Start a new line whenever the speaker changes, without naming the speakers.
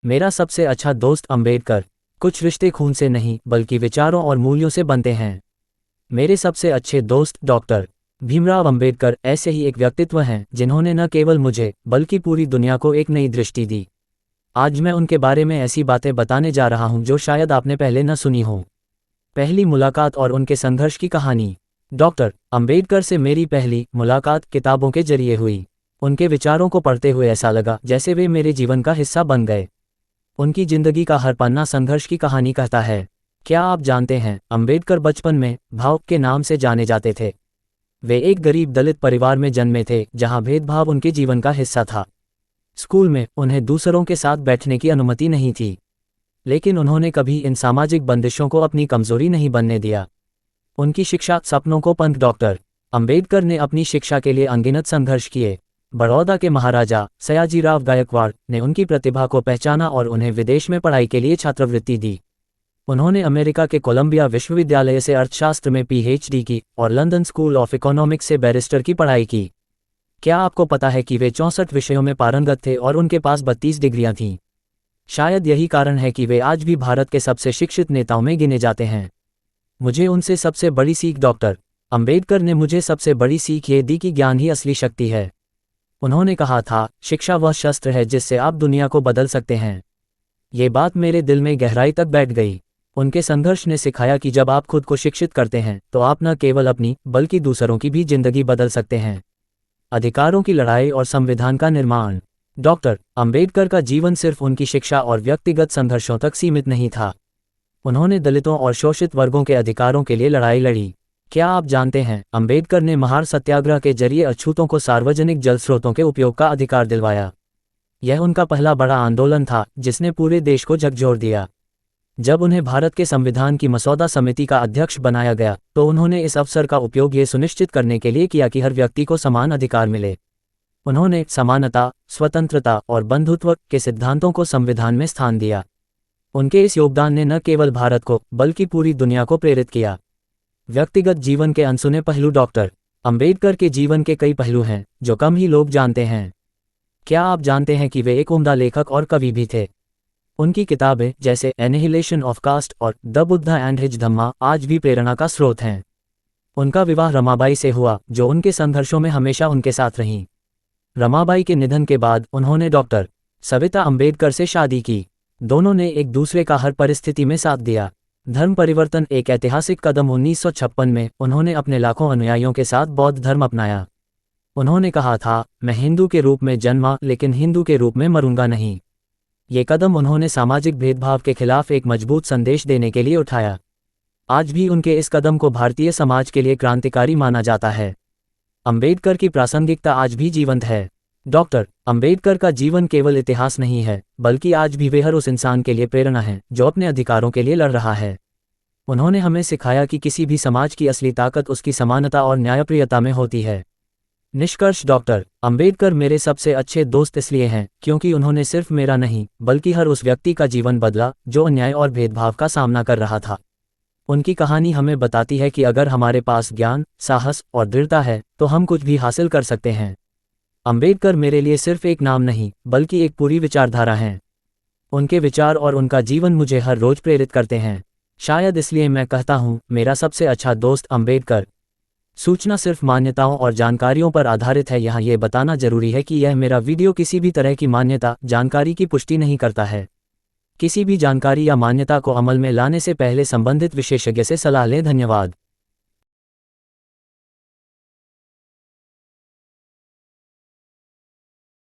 मेरा सबसे अच्छा दोस्त अंबेडकर। कुछ रिश्ते खून से नहीं बल्कि विचारों और मूल्यों से बनते हैं। मेरे सबसे अच्छे दोस्त डॉक्टर भीमराव अंबेडकर ऐसे ही एक व्यक्तित्व हैं जिन्होंने न केवल मुझे बल्कि पूरी दुनिया को एक नई दृष्टि दी। आज मैं उनके बारे में ऐसी बातें बताने जा रहा हूं जो शायद आपने पहले न सुनी हो। पहली मुलाकात और उनके संघर्ष की कहानी। डॉक्टर अंबेडकर से मेरी पहली मुलाकात किताबों के जरिए हुई। उनके विचारों को पढ़ते हुए ऐसा लगा जैसे वे मेरे जीवन का हिस्सा बन गए। उनकी जिंदगी का हर पन्ना संघर्ष की कहानी कहता है। क्या आप जानते हैं, अंबेडकर बचपन में भाव के नाम से जाने जाते थे। वे एक गरीब दलित परिवार में जन्मे थे जहां भेदभाव उनके जीवन का हिस्सा था। स्कूल में उन्हें दूसरों के साथ बैठने की अनुमति नहीं थी, लेकिन उन्होंने कभी इन सामाजिक बंदिशों को अपनी कमजोरी नहीं बनने दिया। उनकी शिक्षा सपनों को पंथ। डॉक्टर अंबेडकर ने अपनी शिक्षा के लिए अनगिनत संघर्ष किए। बड़ौदा के महाराजा सयाजीराव गायकवाड़ ने उनकी प्रतिभा को पहचाना और उन्हें विदेश में पढ़ाई के लिए छात्रवृत्ति दी। उन्होंने अमेरिका के कोलंबिया विश्वविद्यालय से अर्थशास्त्र में पीएचडी की और लंदन स्कूल ऑफ इकोनॉमिक्स से बैरिस्टर की पढ़ाई की। क्या आपको पता है कि वे 64 विषयों में पारंगत थे और उनके पास 32 डिग्रियां थीं। शायद यही कारण है कि वे आज भी भारत के सबसे शिक्षित नेताओं में गिने जाते हैं। मुझे उनसे सबसे बड़ी सीख। डॉक्टर अंबेडकर ने मुझे सबसे बड़ी सीख ये दी कि ज्ञान ही असली शक्ति है। उन्होंने कहा था, शिक्षा वह शस्त्र है जिससे आप दुनिया को बदल सकते हैं। ये बात मेरे दिल में गहराई तक बैठ गई। उनके संघर्ष ने सिखाया कि जब आप खुद को शिक्षित करते हैं तो आप न केवल अपनी बल्कि दूसरों की भी जिंदगी बदल सकते हैं। अधिकारों की लड़ाई और संविधान का निर्माण। डॉक्टर अंबेडकर का जीवन सिर्फ उनकी शिक्षा और व्यक्तिगत संघर्षों तक सीमित नहीं था। उन्होंने दलितों और शोषित वर्गों के अधिकारों के लिए लड़ाई लड़ी। क्या आप जानते हैं, अंबेडकर ने महार सत्याग्रह के जरिए अछूतों को सार्वजनिक जल स्रोतों के उपयोग का अधिकार दिलवाया। यह उनका पहला बड़ा आंदोलन था जिसने पूरे देश को झकझोर दिया। जब उन्हें भारत के संविधान की मसौदा समिति का अध्यक्ष बनाया गया तो उन्होंने इस अवसर का उपयोग ये सुनिश्चित करने के लिए किया कि हर व्यक्ति को समान अधिकार मिले। उन्होंने समानता, स्वतंत्रता और बंधुत्व के सिद्धांतों को संविधान में स्थान दिया। उनके इस योगदान ने न केवल भारत को बल्कि पूरी दुनिया को प्रेरित किया। व्यक्तिगत जीवन के अनसुने पहलू। डॉक्टर अंबेडकर के जीवन के कई पहलू हैं जो कम ही लोग जानते हैं। क्या आप जानते हैं कि वे एक उम्दा लेखक और कवि भी थे। उनकी किताबें जैसे एनिहिलेशन ऑफ कास्ट और द बुद्धा एंड हिज धम्मा आज भी प्रेरणा का स्रोत हैं। उनका विवाह रमाबाई से हुआ जो उनके संघर्षों में हमेशा उनके साथ रहीं। रमाबाई के निधन के बाद उन्होंने डॉक्टर सविता अंबेडकर से शादी की। दोनों ने एक दूसरे का हर परिस्थिति में साथ दिया। धर्म परिवर्तन एक ऐतिहासिक कदम। 1956 में उन्होंने अपने लाखों अनुयायियों के साथ बौद्ध धर्म अपनाया। उन्होंने कहा था, मैं हिंदू के रूप में जन्मा लेकिन हिंदू के रूप में मरूंगा नहीं। ये कदम उन्होंने सामाजिक भेदभाव के खिलाफ एक मजबूत संदेश देने के लिए उठाया। आज भी उनके इस कदम को भारतीय समाज के लिए क्रांतिकारी माना जाता है। अंबेडकर की प्रासंगिकता आज भी जीवंत है। डॉक्टर अंबेडकर का जीवन केवल इतिहास नहीं है बल्कि आज भी वे हर उस इंसान के लिए प्रेरणा है जो अपने अधिकारों के लिए लड़ रहा है। उन्होंने हमें सिखाया कि किसी भी समाज की असली ताकत उसकी समानता और न्यायप्रियता में होती है। निष्कर्ष। डॉक्टर अंबेडकर मेरे सबसे अच्छे दोस्त इसलिए हैं क्योंकि उन्होंने सिर्फ मेरा नहीं बल्कि हर उस व्यक्ति का जीवन बदला जो अन्याय और भेदभाव का सामना कर रहा था। उनकी कहानी हमें बताती है कि अगर हमारे पास ज्ञान, साहस और दृढ़ता है तो हम कुछ भी हासिल कर सकते हैं। अंबेडकर मेरे लिए सिर्फ एक नाम नहीं बल्कि एक पूरी विचारधारा हैं। उनके विचार और उनका जीवन मुझे हर रोज प्रेरित करते हैं। शायद इसलिए मैं कहता हूँ, मेरा सबसे अच्छा दोस्त अंबेडकर। सूचना सिर्फ मान्यताओं और जानकारियों पर आधारित है। यहाँ ये बताना जरूरी है कि यह मेरा वीडियो किसी भी तरह की मान्यता, जानकारी की पुष्टि नहीं करता है। किसी भी जानकारी या मान्यता को अमल में लाने से पहले संबंधित विशेषज्ञ से सलाह लें। धन्यवाद।